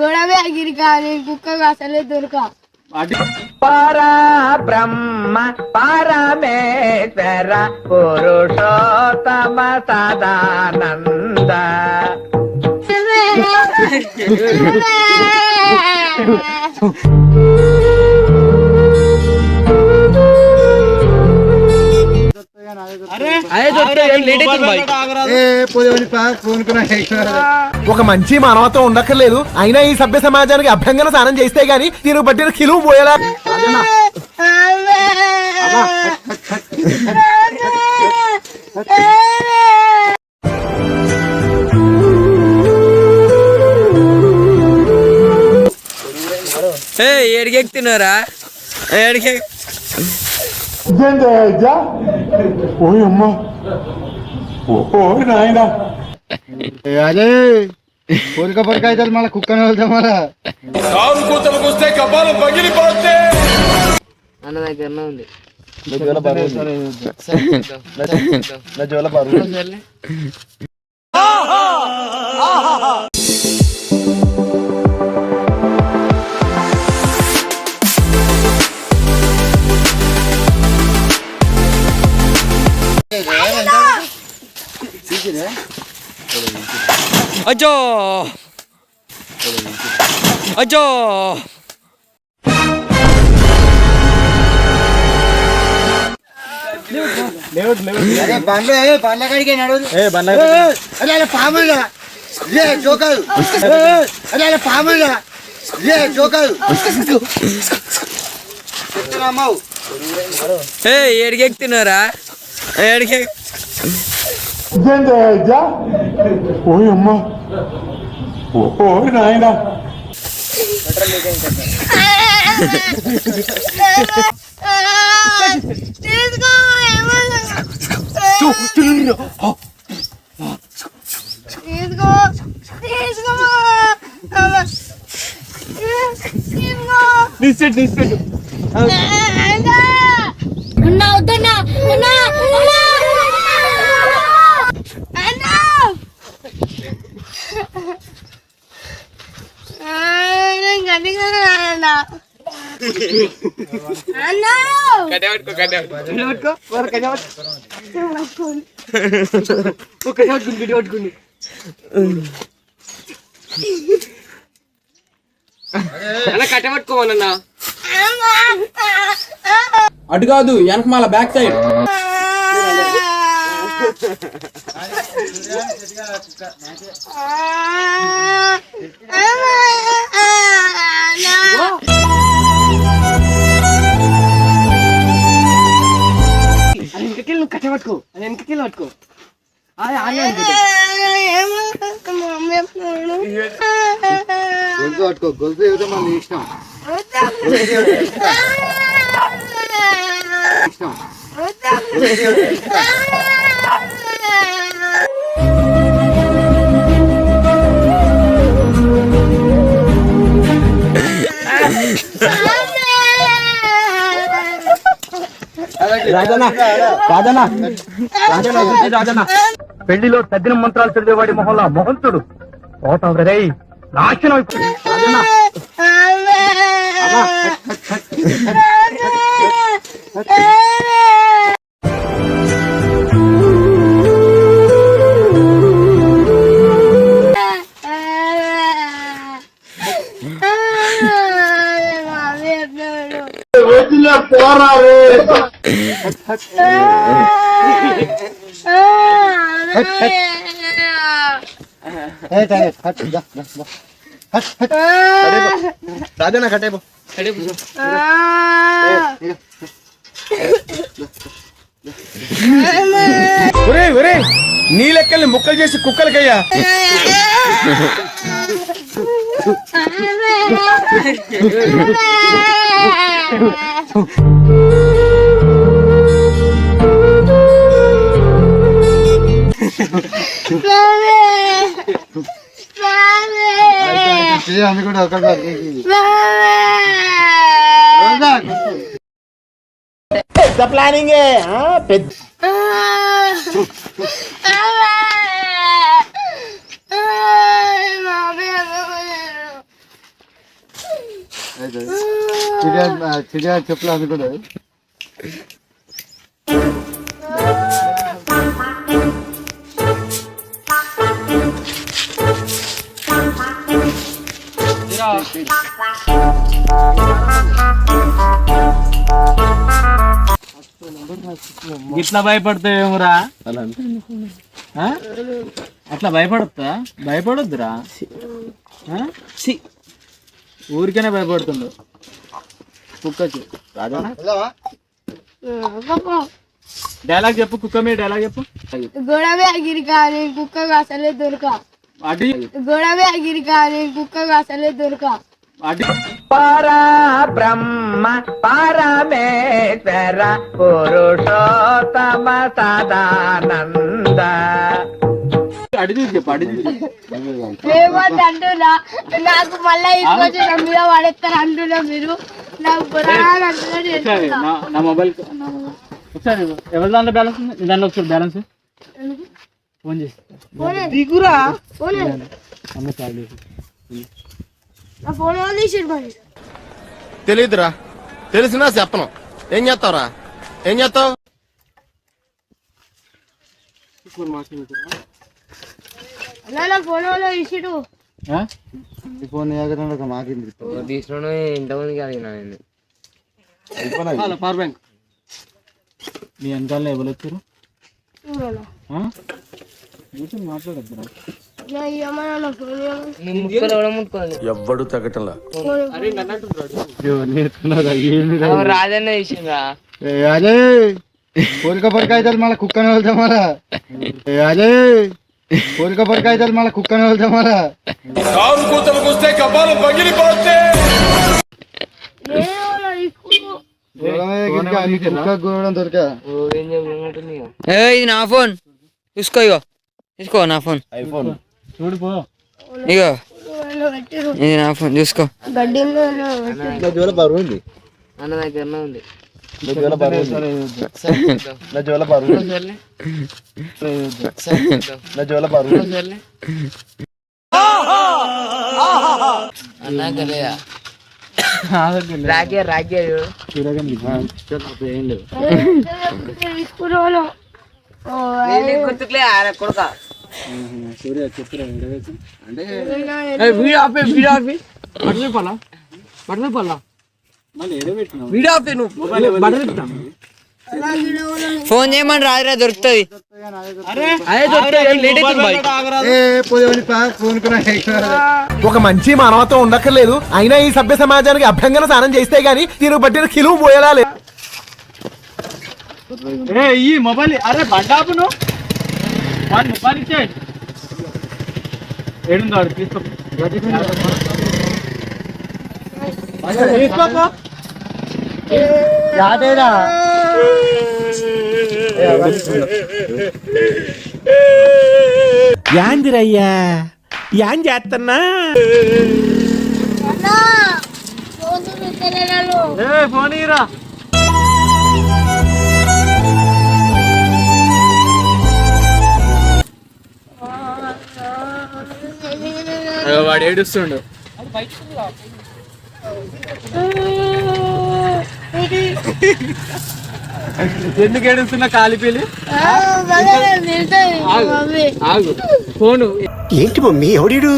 గొడవే అగిరి కానీ కుక్కగా అసలే దొరక పరా బ్రహ్మ పరమేశ్వర పురుషోత్తమ సదానంద ఒక మంచి మానవత్వం ఉండక్కర్లేదు. అయినా ఈ సభ్య సమాజానికి అభ్యంగన స్నానం చేస్తే గాని దీనికి పట్టిన కిలువు పోయేలా. ఏడికెక్తున్నారా? ఏడికి అదే పొరిక పొరిక అయితే మళ్ళీ కుక్కని వెళ్తాం మళ్ళా వస్తే కపాలం పగిలిపోతే అన్న దగ్గర ఉంది. అజ్జో అజ్జో బండ్ల కాడికి నడవదు. అదే పాములుగా జోకాలు అదే పాములుగా జోకాలు చెప్తున్నామావు. ఏడికెక్తున్నారా? ఏడికి ఓయమ్మా ఓ నాయన కట్టబట్టుకోమన్నా. అటు కాదు, వెనక మళ్ళా బ్యాక్ సైడ్. వెనకకెళ్ళి నువ్వు కట్టబట్టుకో. వెనకకెళ్ళి పట్టుకో. గొంతు పట్టుకో. గొంతు ఏదో మన ఇష్టం. పెళ్లిలో తద్దిన మంత్రాలు చదివేవాడి మొహంలో మొహంతుడు పోతావు రే నాశనం అయిపోయింది. రాజన్న కట్టేపో. నీ లెక్కల్ని ముక్కలు చేసి కుక్కలకయ్యా. అది కూడా ఒక పెద్ద ప్లానింగ్ పెద్ద చిడియా చెప్పులు అనుకుంటుంది. ఇట్లా భయపడతావేమోరా? అట్లా భయపడొద్దురా. ఊరికనే భయపడుతుండు కుక్కకి. డైలాగ్ చెప్పు, కుక్క మీద డైలాగ్ చెప్పు. గొడవే అగిరి కానీ కుక్కగా అసలే దొరక. అడి గొడవే అగిరి కానీ కుక్కగా అసలే దొరక. అడి బ్రహ్మ పరమేశ్వర పురుషోత్తమ సదానంద. అడిగి చెప్పు, అడిగి ఏమని అంటున్నా, నాకు మళ్ళీ ఇంకొచ్చి నా మీద పడేస్తారు అంటున్నా మీరు. నాకు గొడవ అంటున్నా. నా మొబైల్ ఒకసారి ఎవరి దాంట్లో బ్యాలెన్స్ ఉంది? నీ దాంట్లో ఒకసారి బ్యాలెన్స్ ఫోన్ చేసి దిగురా. అమ్మ చాలు నా ఫోన్ తీసి మరి. తెలీదురా, తెలిసినా చెప్పను. ఏం చేస్తావురా? ఏం చేస్తావు? నా ఫోన్ తీసిడు. ఫోన్ మాకింది తీసుకుని ఇంతమందికి అడిగినా నేను. Power bank. మీ వెనకాల ఎవరు వచ్చారు? మాట్లాడద్దురా. ఎవ్వడు తగ్గటంలా. రాజన్న తీసిండ్రా. అదే కోరిక అయితే మళ్ళీ కుక్కని వెళ్తాం మళ్ళా. అదే కోరిక అయితే మళ్ళీ కుక్కని వెళ్తాం మళ్ళా. ఇది నా ఫోన్ చూసుకో. ఇగో చూసుకో నా ఫోన్. ఐఫోన్ చూడు పో. ఇగో ఇది నా ఫోన్ చూసుకో. బరువు ఉంది అన్న దగ్గరనే ఉంది. గుర్తుకులే కొడుక. సూర్య చెప్పురా అంటే వీడియో ఆపే, వీడియో ఆపి. బట్టలు పల్లా మళ్ళీ ఏదో పెట్టినావు. వీడియో ఆపే. నువ్వు ఫోన్ చేయమని రాదురా, దొరుకుతుంది. ఒక మంచి మానవత్వం ఉండక్కర్లేదు. అయినా ఈ సభ్య సమాజానికి అభ్యంగన స్నానం చేస్తే గానీ దీనికి పట్టిన కిలువు పోయేలా లేదు. ఈ మొబైల్ అరే బండాపును మొబైల్ ఇచ్చే ఏడుందో తీసుకో. యాందిరయ్యా యాన్ చేస్తున్నా. ఫోన్ ఇరా. వాడు ఏడుస్తుండు. ఎందుకు ఏడుస్తున్నా? కాలిపీలి మమ్మీ ఆగు. ఫోను ఏంటి మమ్మీ ఎవడీడు?